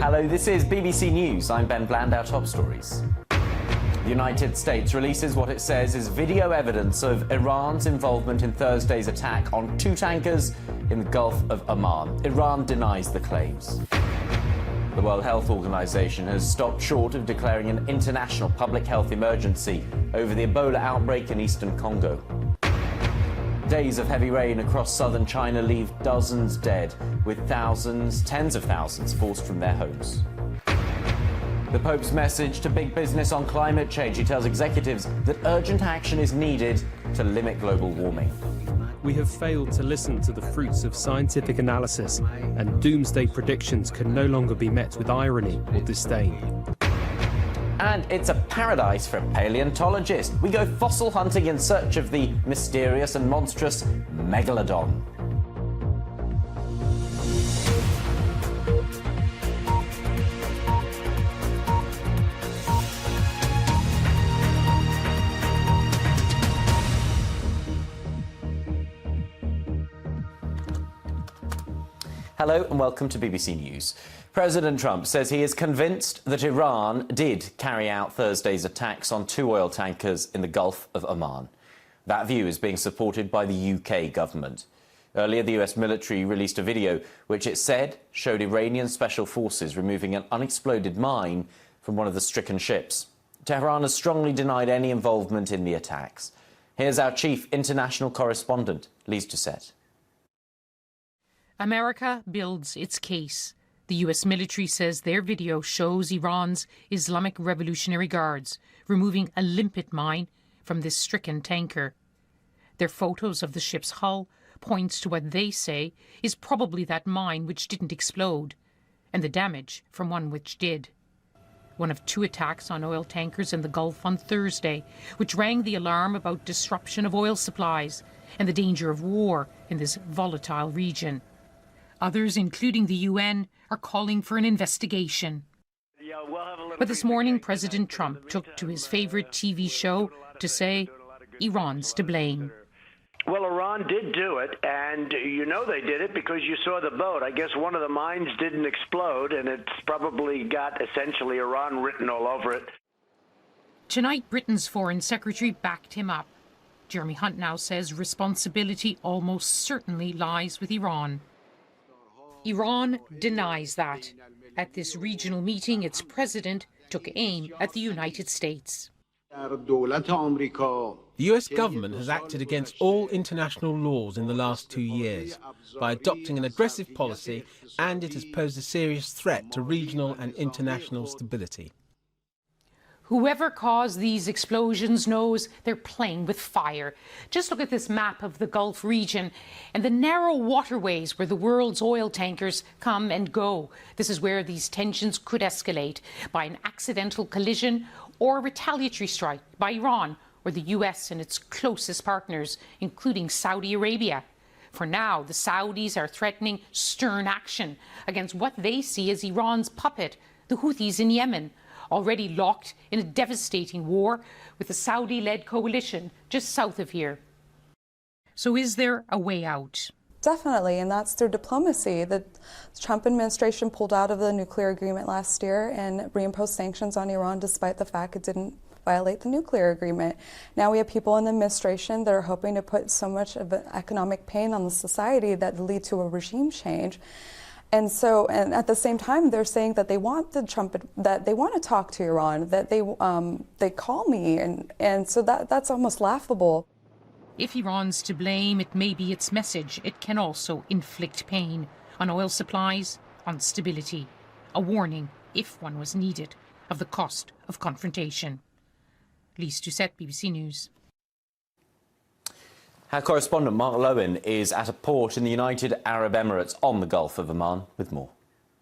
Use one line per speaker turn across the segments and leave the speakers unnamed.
Hello, this is BBC News. I'm Ben Bland. Our top stories. The United States releases what it says is video evidence of Iran's involvement in Thursday's attack on 2 tankers in the Gulf of Oman. Iran denies the claims. The World Health Organization has stopped short of declaring an international public health emergency over the Ebola outbreak in eastern Congo. Days of heavy rain across southern China leave dozens dead, with thousands, tens of thousands, forced from their homes. The Pope's message to big business on climate change. He tells executives that urgent action is needed to limit global warming.
We have failed to listen to the fruits of scientific analysis, and doomsday predictions can no longer be met with irony or disdain.
And it's a paradise for a paleontologist. We go fossil hunting in search of the mysterious and monstrous megalodon. Hello and welcome to BBC News. President Trump says he is convinced that Iran did carry out Thursday's attacks on 2 oil tankers in the Gulf of Oman. That view is being supported by the UK government. Earlier, the US military released a video which it said showed Iranian special forces removing an unexploded mine from one of the stricken ships. Tehran has strongly denied any involvement in the attacks. Here's our chief international correspondent, Lise Doucette.
America builds its case. The US military says their video shows Iran's Islamic Revolutionary Guards removing a limpet mine from this stricken tanker. Their photos of the ship's hull points to what they say is probably that mine which didn't explode, and the damage from one which did. One of 2 attacks on oil tankers in the Gulf on Thursday, which rang the alarm about disruption of oil supplies and the danger of war in this volatile region. Others, including the UN, are calling for an investigation. But this morning, President Trump took to his favorite TV show to say Iran's to blame.
Well, Iran did do it, and you know they did it because you saw the boat. I guess one of the mines didn't explode, and it's probably got essentially Iran written all over it.
Tonight, Britain's Foreign Secretary backed him up. Jeremy Hunt now says responsibility almost certainly lies with Iran. Iran denies that. At this regional meeting, its president took aim at the United States.
The US government has acted against all international laws in the last 2 years by adopting an aggressive policy, and it has posed a serious threat to regional and international stability.
Whoever caused these explosions knows they're playing with fire. Just look at this map of the Gulf region and the narrow waterways where the world's oil tankers come and go. This is where these tensions could escalate by an accidental collision or retaliatory strike by Iran or the US and its closest partners, including Saudi Arabia. For now, the Saudis are threatening stern action against what they see as Iran's puppet, the Houthis in Yemen, already locked in a devastating war with the Saudi-led coalition just south of here. So is there a way out?
Definitely, and that's through diplomacy. The Trump administration pulled out of the nuclear agreement last year and reimposed sanctions on Iran despite the fact it didn't violate the nuclear agreement. Now we have people in the administration that are hoping to put so much of an economic pain on the society that will lead to a regime change. And at the same time, they're saying that they want that they want to talk to Iran, that they call me, and so that's almost laughable.
If Iran's to blame, it may be its message. It can also inflict pain on oil supplies, on stability. A warning, if one was needed, of the cost of confrontation. Lise Doucette, BBC News.
Our correspondent Mark Lowen is at a port in the United Arab Emirates on the Gulf of Oman with more.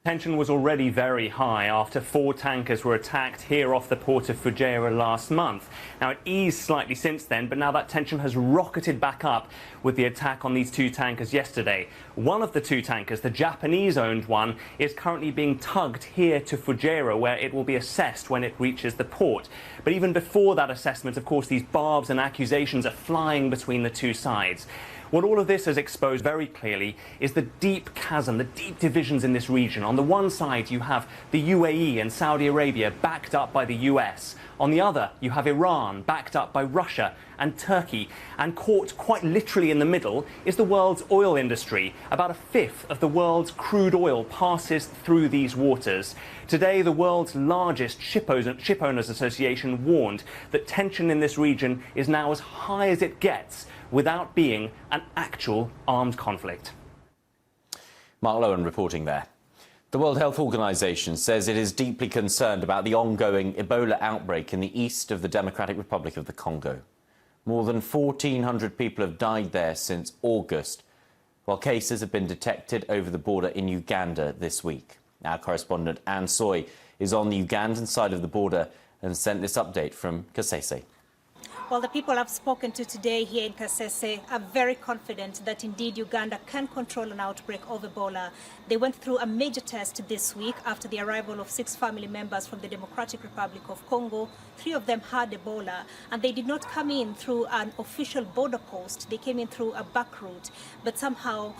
Tension was already very high after 4 tankers were attacked here off the port of Fujairah last month. Now, it eased slightly since then, but now that tension has rocketed back up with the attack on these 2 tankers yesterday. One of the 2 tankers, the Japanese-owned one, is currently being tugged here to Fujairah, where it will be assessed when it reaches the port. But even before that assessment, of course, these barbs and accusations are flying between the 2 sides. What all of this has exposed very clearly is the deep chasm, the deep divisions in this region. On the one side, you have the UAE and Saudi Arabia backed up by the US. On the other, you have Iran backed up by Russia and Turkey. And caught quite literally in the middle is the world's oil industry. About a fifth of the world's crude oil passes through these waters. Today, the world's largest shipowners association warned that tension in this region is now as high as it gets without being an actual armed conflict.
Mark Lowen reporting there. The World Health Organization says it is deeply concerned about the ongoing Ebola outbreak in the east of the Democratic Republic of the Congo. More than 1,400 people have died there since August, while cases have been detected over the border in Uganda this week. Our correspondent Anne Soy is on the Ugandan side of the border and sent this update from Kasese.
Well, the people I've spoken to today here in Kasese are very confident that indeed Uganda can control an outbreak of Ebola. They went through a major test this week after the arrival of 6 family members from the Democratic Republic of Congo. 3 of them had Ebola, and they did not come in through an official border post. They came in through a back route, but somehow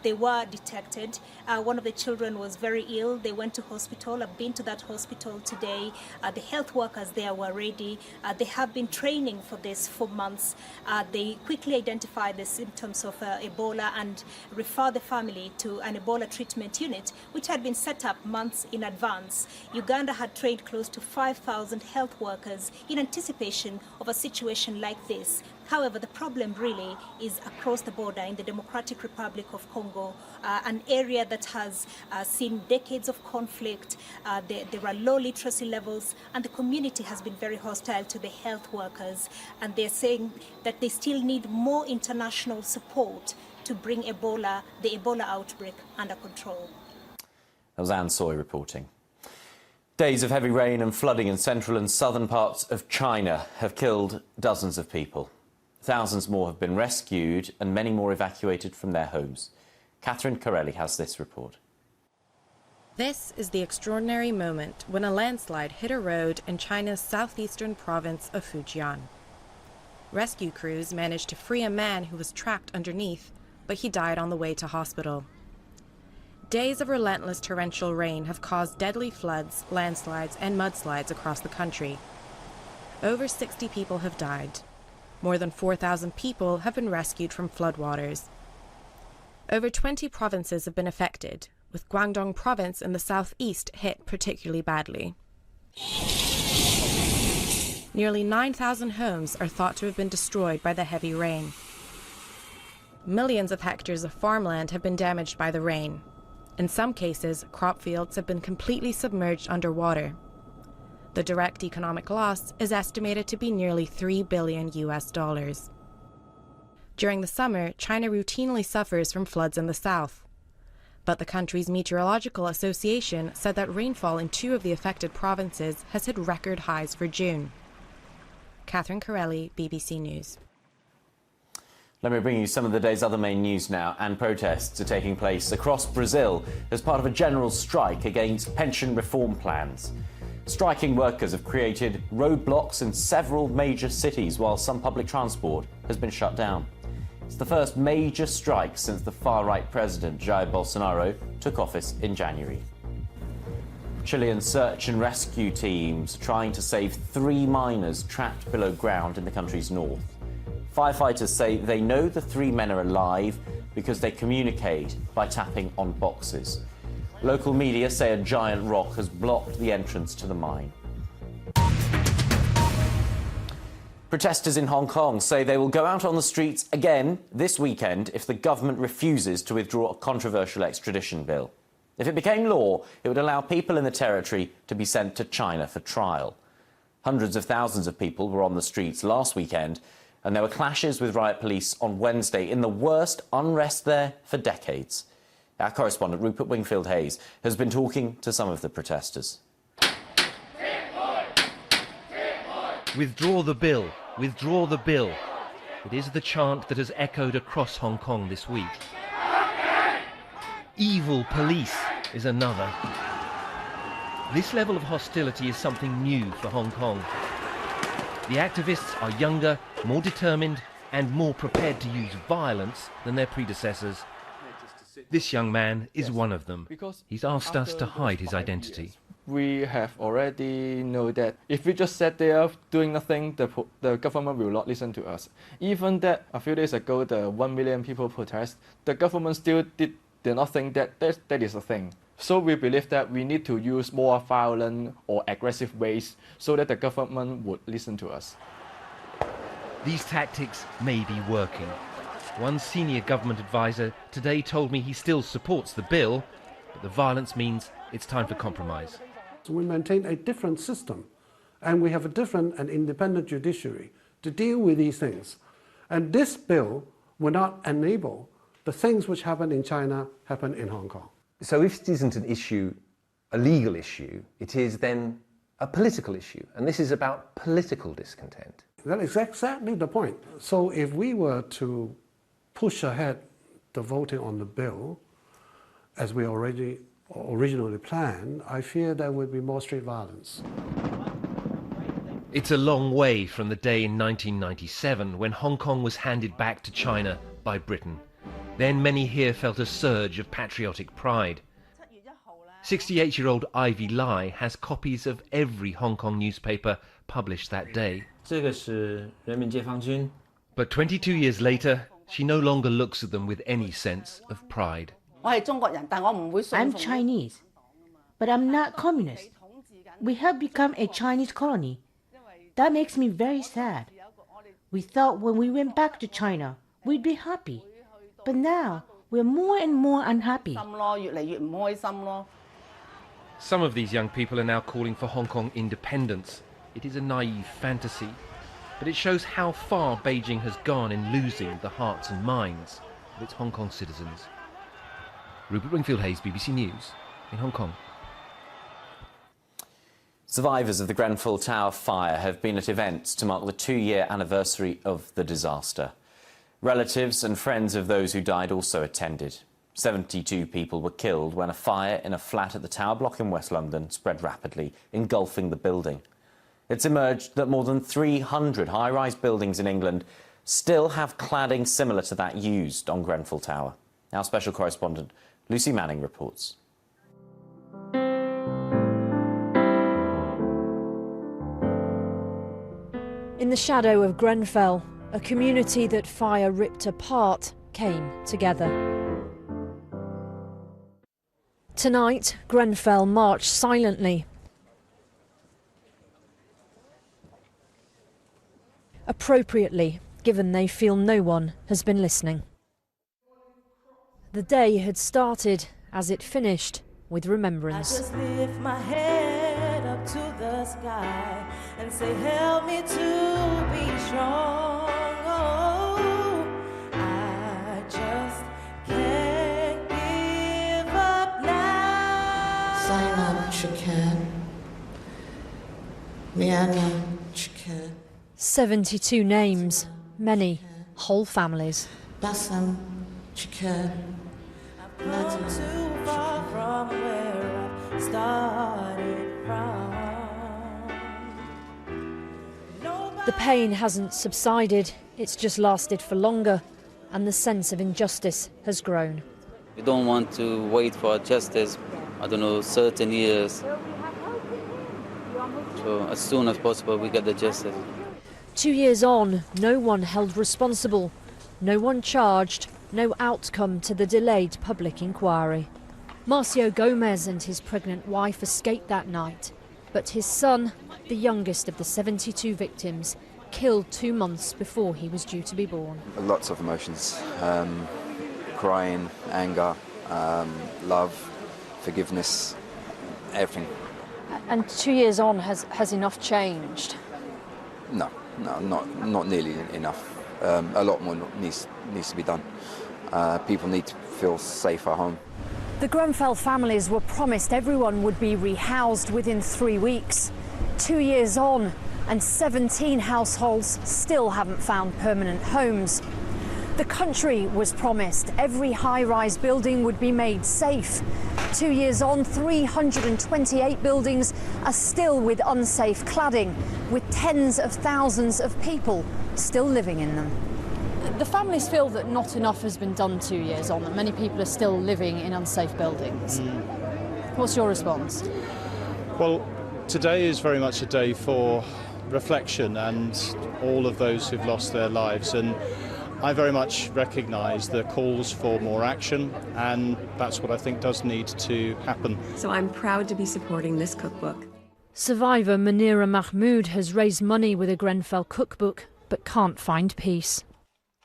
they were detected. One of the children was very ill. They went to hospital. I've been to that hospital today. The health workers there were ready. They have been training for this for months. They quickly identify the symptoms of Ebola and refer the family to an Ebola treatment unit, which had been set up months in advance. Uganda had trained close to 5,000 health workers in anticipation of a situation like this. However, the problem really is across the border in the Democratic Republic of Congo, an area that has seen decades of conflict. There are low literacy levels, and the community has been very hostile to the health workers. And they're saying that they still need more international support to bring the Ebola outbreak under control.
That was Anne Soy reporting. Days of heavy rain and flooding in central and southern parts of China have killed dozens of people. Thousands more have been rescued and many more evacuated from their homes. Catherine Corelli has this report.
This is the extraordinary moment when a landslide hit a road in China's southeastern province of Fujian. Rescue crews managed to free a man who was trapped underneath, but he died on the way to hospital. Days of relentless torrential rain have caused deadly floods, landslides, and mudslides across the country. Over 60 people have died. More than 4,000 people have been rescued from floodwaters. Over 20 provinces have been affected, with Guangdong province in the southeast hit particularly badly. Nearly 9,000 homes are thought to have been destroyed by the heavy rain. Millions of hectares of farmland have been damaged by the rain. In some cases, crop fields have been completely submerged underwater. The direct economic loss is estimated to be nearly $3 billion. During the summer, China routinely suffers from floods in the south. But the country's Meteorological Association said that rainfall in 2 of the affected provinces has hit record highs for June. Catherine Corelli, BBC News.
Let me bring you some of the day's other main news now. And protests are taking place across Brazil as part of a general strike against pension reform plans. Striking workers have created roadblocks in several major cities while some public transport has been shut down. It's the first major strike since the far-right president Jair Bolsonaro took office in January. Chilean search and rescue teams trying to save 3 miners trapped below ground in the country's north. Firefighters say they know the 3 men are alive because they communicate by tapping on boxes. Local media say a giant rock has blocked the entrance to the mine. Protesters in Hong Kong say they will go out on the streets again this weekend if the government refuses to withdraw a controversial extradition bill. If it became law, it would allow people in the territory to be sent to China for trial. Hundreds of thousands of people were on the streets last weekend, and there were clashes with riot police on Wednesday in the worst unrest there for decades. Our correspondent Rupert Wingfield-Hayes has been talking to some of the protesters.
Withdraw the bill, withdraw the bill. It is the chant that has echoed across Hong Kong this week. Evil police is another. This level of hostility is something new for Hong Kong. The activists are younger, more determined, and more prepared to use violence than their predecessors. This young man is one of them. He's asked us to hide his identity.
We have already know that if we just sat there doing nothing, the government will not listen to us. Even that a few days ago, the 1 million people protest, the government still did not think that is a thing. So we believe that we need to use more violent or aggressive ways so that the government would listen to us.
These tactics may be working. One senior government advisor today told me he still supports the bill, but the violence means it's time for compromise.
So we maintain a different system, and we have a different and independent judiciary to deal with these things. And this bill will not enable the things which happen in China happen in Hong Kong.
So if it isn't an issue, a legal issue, it is then a political issue, and this is about political discontent.
That is exactly the point. So if we were to push ahead the voting on the bill, as we originally planned, I fear there would be more street violence.
It's a long way from the day in 1997 when Hong Kong was handed back to China by Britain. Then many here felt a surge of patriotic pride. 68-year-old Ivy Lai has copies of every Hong Kong newspaper published that day. But 22 years later, she no longer looks at them with any sense of pride.
I'm Chinese, but I'm not communist. We have become a Chinese colony. That makes me very sad. We thought when we went back to China, we'd be happy. But now, we're more and more unhappy.
Some of these young people are now calling for Hong Kong independence. It is a naive fantasy, but it shows how far Beijing has gone in losing the hearts and minds of its Hong Kong citizens. Rupert Wingfield-Hayes, BBC News, in Hong Kong.
Survivors of the Grenfell Tower fire have been at events to mark the 2-year anniversary of the disaster. Relatives and friends of those who died also attended. 72 people were killed when a fire in a flat at the Tower Block in West London spread rapidly, engulfing the building. It's emerged that more than 300 high-rise buildings in England still have cladding similar to that used on Grenfell Tower. Our special correspondent Lucy Manning reports.
In the shadow of Grenfell, a community that fire ripped apart came together. Tonight, Grenfell marched silently. Appropriately, given they feel no one has been listening. The day had started as it finished with remembrance.
I just lift my head up to the sky and say, help me to be strong. Oh, I just can't give up now.
Zainab Chakir, Mianna Chakir.
72 names, many whole families.
Bassam Chakir.
Not too far from where I started from.
The pain hasn't subsided, it's just lasted for longer, and the sense of injustice has grown.
We don't want to wait for justice, I don't know, certain years. So as soon as possible we get the justice.
2 years on, no one held responsible, no one charged, no outcome to the delayed public inquiry. Marcio Gomez and his pregnant wife escaped that night, but his son, the youngest of the 72 victims, killed 2 months before he was due to be born.
Lots of emotions, crying, anger, love, forgiveness, everything.
And 2 years on, has enough changed?
No, not nearly enough. A lot more needs to be done. People need to feel safe at home.
The Grenfell families were promised everyone would be rehoused within 3 weeks. 2 years on, and 17 households still haven't found permanent homes. The country was promised every high-rise building would be made safe. 2 years on, 328 buildings are still with unsafe cladding, with tens of thousands of people still living in them. The families feel that not enough has been done 2 years on, that many people are still living in unsafe buildings. What's your response?
Well, today is very much a day for reflection and all of those who've lost their lives, and I very much recognise the calls for more action, and that's what I think does need to happen.
So I'm proud to be supporting this cookbook.
Survivor Munira Mahmood has raised money with a Grenfell cookbook but can't find peace.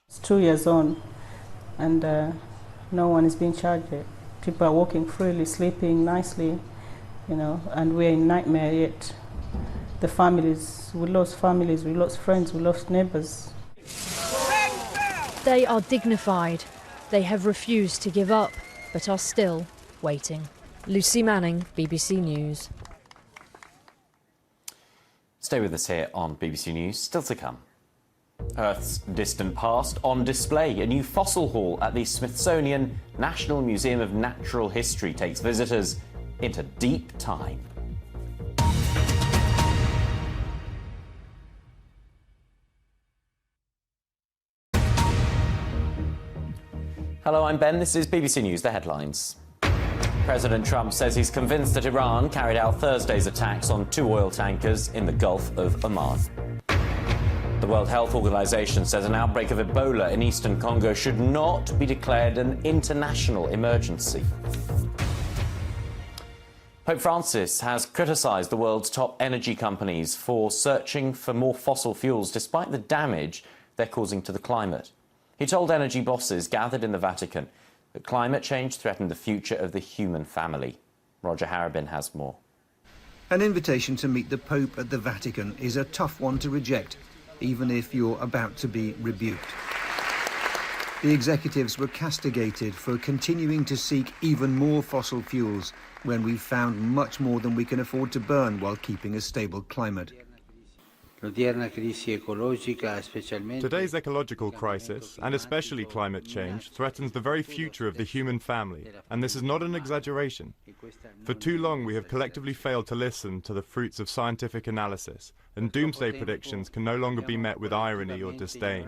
It's 2 years on and no one is being charged yet. People are walking freely, sleeping nicely, and we're in nightmare yet. The families, we lost friends, we lost neighbours.
They are dignified. They have refused to give up, but are still waiting. Lucy Manning, BBC News.
Stay with us here on BBC News. Still to come. Earth's distant past on display. A new fossil hall at the Smithsonian National Museum of Natural History takes visitors into deep time. Hello, I'm Ben. This is BBC News, the headlines. President Trump says he's convinced that Iran carried out Thursday's attacks on 2 oil tankers in the Gulf of Oman. The World Health Organization says an outbreak of Ebola in eastern Congo should not be declared an international emergency. Pope Francis has criticised the world's top energy companies for searching for more fossil fuels despite the damage they're causing to the climate. He told energy bosses gathered in the Vatican that climate change threatened the future of the human family. Roger Harrabin has more.
An invitation to meet the Pope at the Vatican is a tough one to reject, even if you're about to be rebuked. The executives were castigated for continuing to seek even more fossil fuels when we've found much more than we can afford to burn while keeping a stable climate.
Today's ecological crisis, and especially climate change, threatens the very future of the human family, and this is not an exaggeration. For too long we have collectively failed to listen to the fruits of scientific analysis, and doomsday predictions can no longer be met with irony or disdain.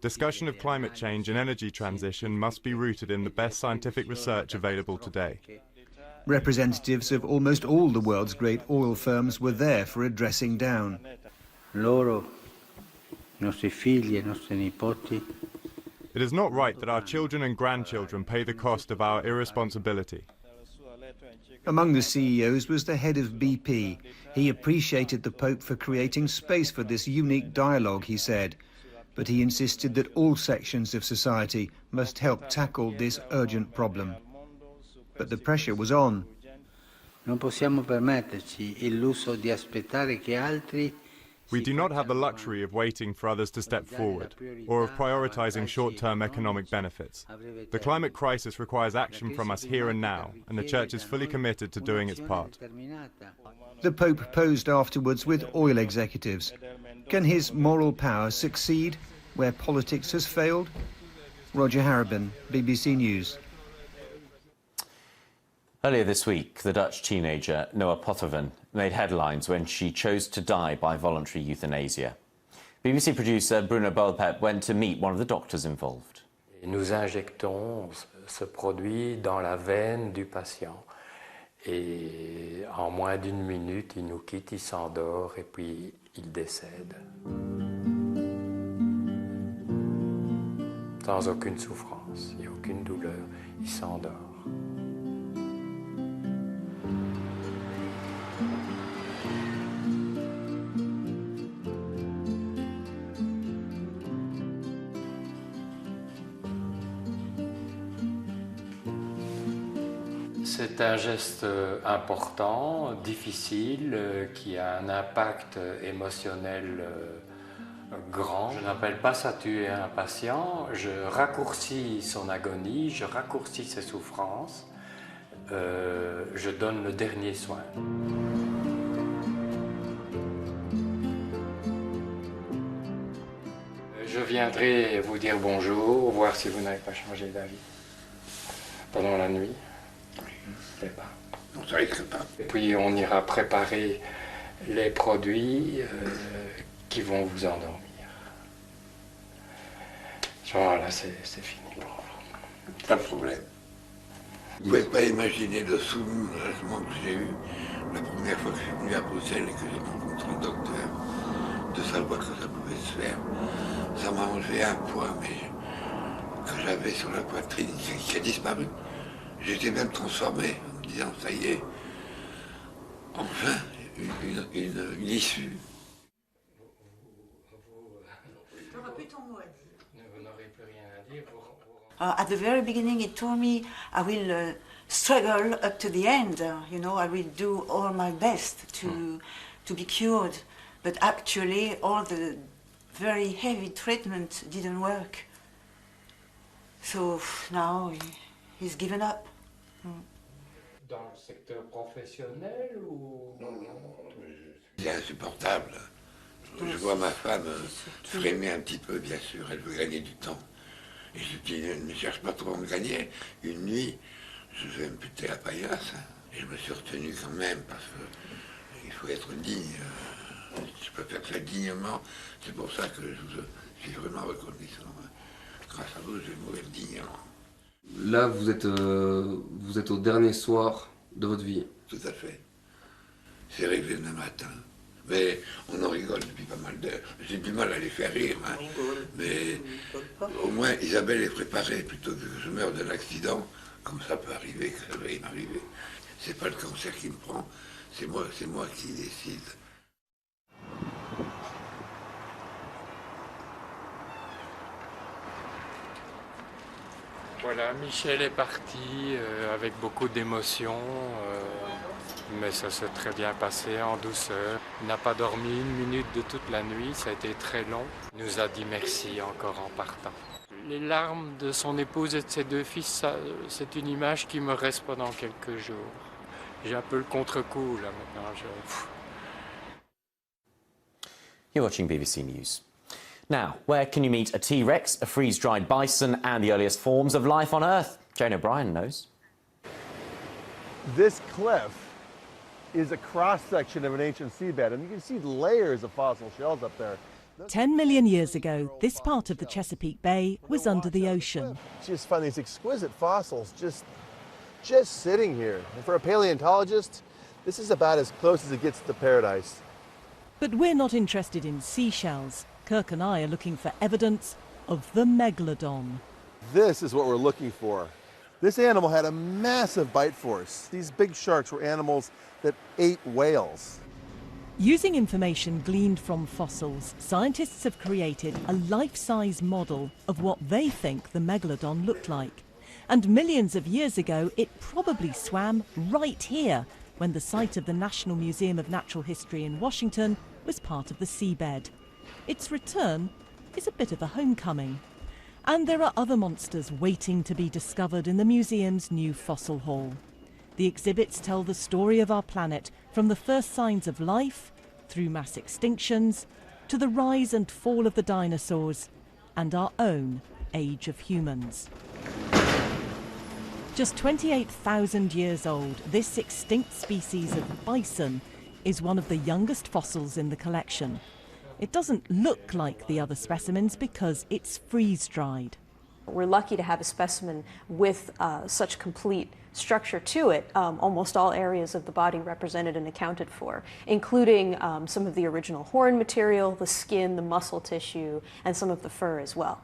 Discussion of climate change and energy transition must be rooted in the best scientific research available today.
Representatives of almost all the world's great oil firms were there for a dressing down.
It is not right that our children and grandchildren pay the cost of our irresponsibility.
Among the CEOs was the head of BP. He appreciated the Pope for creating space for this unique dialogue, he said. But he insisted that all sections of society must help tackle this urgent problem. But the pressure was on.
We do not have the luxury of waiting for others to step forward, or of prioritizing short-term economic benefits. The climate crisis requires action from us here and now, and the Church is fully committed to doing its part.
The Pope posed afterwards with oil executives. Can his moral power succeed where politics has failed? Roger Harrabin, BBC News.
Earlier this week, the Dutch teenager Noah Pothoven made headlines when she chose to die by voluntary euthanasia. BBC producer Bruno Bolpep went to meet one of the doctors involved.
Nous injectons ce produit dans la veine du patient et en moins d'1 minute, il nous quitte, il s'endort et puis il décède. Sans aucune souffrance, il n'y a aucune douleur, il s'endort. C'est un geste important, difficile, qui a un impact émotionnel grand. Je n'appelle pas ça tuer un patient, je raccourcis son agonie, je raccourcis ses souffrances, je donne le dernier soin. Je viendrai vous dire bonjour, voir si vous n'avez pas changé d'avis pendant la nuit. Non, ça risque pas. Et puis on ira préparer les produits qui vont vous endormir. Voilà, c'est fini pour vous.
Pas de problème. Vous ne pouvez pas imaginer le soulagement que j'ai eu la première fois que je suis venu à Bruxelles et que j'ai rencontré le docteur, de savoir que ça pouvait se faire. Ça m'a enlevé un poids que j'avais sur la poitrine qui a disparu. J'étais même transformé en me disant, ça y est, enfin, une issue.
At the very beginning, he told me, I will struggle up to the end. I will do all my best to be cured. But actually, all the very heavy treatment didn't work. So now he's given up.
Dans le secteur professionnel ou... Non.
C'est insupportable. Je vois ma femme frémir un petit peu, bien sûr, elle veut gagner du temps. Et je dis, ne cherche pas trop à me gagner. Une nuit, je vais me péter la paillasse. Et je me suis retenu quand même, parce qu'il faut être digne. Je peux faire ça dignement. C'est pour ça que je suis vraiment reconnaissant. Grâce à vous, je vais mourir dignement.
Là, vous êtes au dernier soir de votre vie.
Tout à fait. C'est réglé demain matin. Mais on en rigole depuis pas mal d'heures. J'ai du mal à les faire rire, hein. Mais au moins Isabelle est préparée plutôt que je meure d'un accident, comme ça peut arriver, que ça va y m'arriver. C'est pas le cancer qui me prend, c'est moi qui décide.
Voilà, Michel est parti avec beaucoup d'émotion, mais ça s'est très bien passé en douceur. Il n'a pas dormi une minute de toute la nuit, ça a été très long. Il nous a dit merci encore en partant. Les larmes de son épouse et de ses deux fils, c'est une image qui me reste pendant quelques jours. J'ai un peu le contre-coup là maintenant.
You're watching BBC News. Now, where can you meet a T-Rex, a freeze-dried bison and the earliest forms of life on Earth? Jane O'Brien knows.
This cliff is a cross-section of an ancient seabed, and you can see layers of fossil shells up there.
10 million years ago, this part of the Chesapeake Bay was under the ocean.
You just find these exquisite fossils just sitting here. And for a paleontologist, this is about as close as it gets to paradise.
But we're not interested in seashells. Kirk and I are looking for evidence of the megalodon.
This is what we're looking for. This animal had a massive bite force. These big sharks were animals that ate whales.
Using information gleaned from fossils, scientists have created a life-size model of what they think the megalodon looked like. And millions of years ago, it probably swam right here when the site of the National Museum of Natural History in Washington was part of the seabed. Its return is a bit of a homecoming. And there are other monsters waiting to be discovered in the museum's new fossil hall. The exhibits tell the story of our planet from the first signs of life, through mass extinctions, to the rise and fall of the dinosaurs, and our own age of humans. Just 28,000 years old, this extinct species of bison is one of the youngest fossils in the collection. It doesn't look like the other specimens because it's freeze-dried.
We're lucky to have a specimen with such complete structure to it, almost all areas of the body represented and accounted for, including some of the original horn material, the skin, the muscle tissue, and some of the fur as well.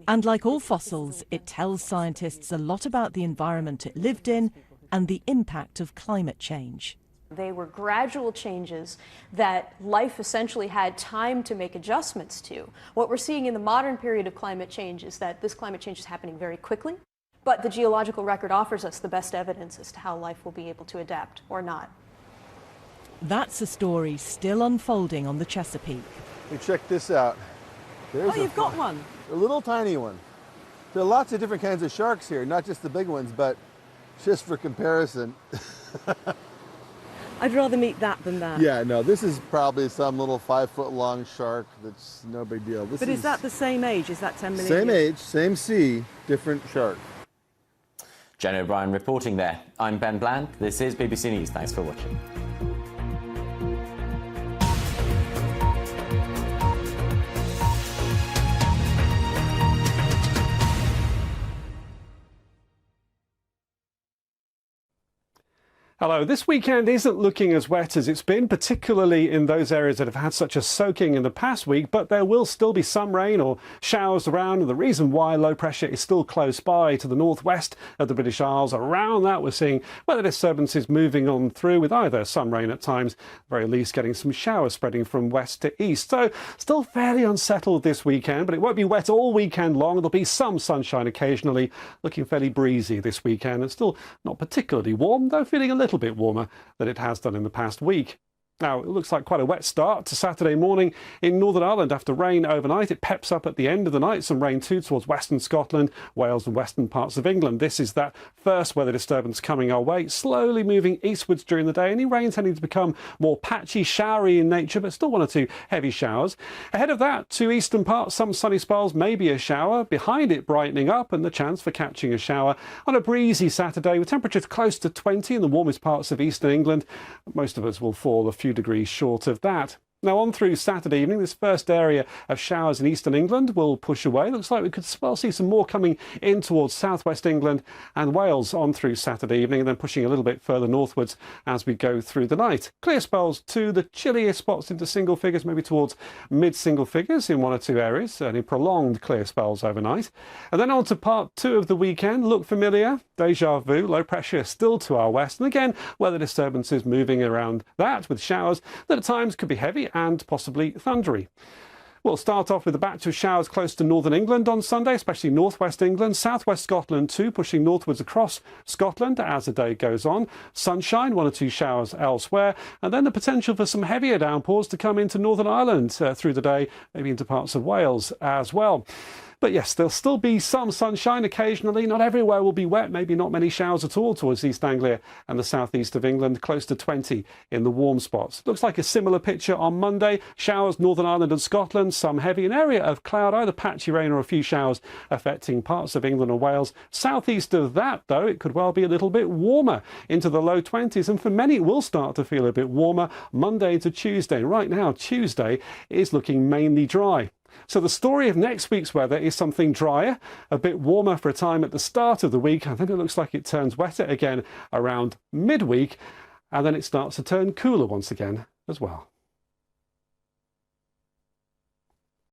And like all fossils, it tells scientists a lot about the environment it lived in and the impact of climate change.
They were gradual changes that life essentially had time to make adjustments to. What we're seeing in the modern period of climate change is that this climate change is happening very quickly, but the geological record offers us the best evidence as to how life will be able to adapt or not.
That's a story still unfolding on the Chesapeake.
Hey, check this out. There's
you've got one?
A little tiny one. There are lots of different kinds of sharks here, not just the big ones, but just for comparison.
I'd rather meet that than that.
Yeah, no, this is probably some little 5-foot-long shark that's no big deal.
But is that the same age? Is that 10 million
Same
years?
age, same sea, different shark.
Jen O'Brien reporting there. I'm Ben Bland. This is BBC News. Thanks for watching.
Hello. This weekend isn't looking as wet as it's been, particularly in those areas that have had such a soaking in the past week, but there will still be some rain or showers around, and the reason why low pressure is still close by to the northwest of the British Isles. Around that, we're seeing weather disturbances moving on through with either some rain at times, at the very least getting some showers spreading from west to east. So still fairly unsettled this weekend, but it won't be wet all weekend long. There'll be some sunshine occasionally, looking fairly breezy this weekend, and still not particularly warm, though feeling a little bit warmer than it has done in the past week. Now, it looks like quite a wet start to Saturday morning in Northern Ireland after rain overnight. It peps up at the end of the night, some rain too towards western Scotland, Wales and western parts of England. This is that first weather disturbance coming our way, slowly moving eastwards during the day. Any rain tending to become more patchy, showery in nature, but still one or two heavy showers. Ahead of that, to eastern parts, some sunny spells, maybe a shower. Behind it, brightening up and the chance for catching a shower on a breezy Saturday with temperatures close to 20 in the warmest parts of eastern England. Most of us will fall a few degrees short of that. Now on through Saturday evening, this first area of showers in eastern England will push away. Looks like we could well see some more coming in towards southwest England and Wales on through Saturday evening, and then pushing a little bit further northwards as we go through the night. Clear spells to the chilliest spots into single figures, maybe towards mid-single figures in one or two areas, certainly prolonged clear spells overnight. And then on to part two of the weekend. Look familiar? Deja vu, low pressure still to our west, and again weather disturbances moving around that with showers that at times could be heavy and possibly thundery. We'll start off with a batch of showers close to northern England on Sunday, especially northwest England, southwest Scotland too, pushing northwards across Scotland as the day goes on. Sunshine, one or two showers elsewhere, and then the potential for some heavier downpours to come into Northern Ireland through the day, maybe into parts of Wales as well. But yes, there'll still be some sunshine occasionally. Not everywhere will be wet, maybe not many showers at all towards East Anglia and the southeast of England, close to 20 in the warm spots. Looks like a similar picture on Monday. Showers Northern Ireland and Scotland, some heavy, an area of cloud, either patchy rain or a few showers affecting parts of England and Wales. Southeast of that, though, it could well be a little bit warmer into the low 20s, and for many it will start to feel a bit warmer Monday to Tuesday. Right now, Tuesday is looking mainly dry. So the story of next week's weather is something drier, a bit warmer for a time at the start of the week, and then it looks like it turns wetter again around midweek, and then it starts to turn cooler once again as well.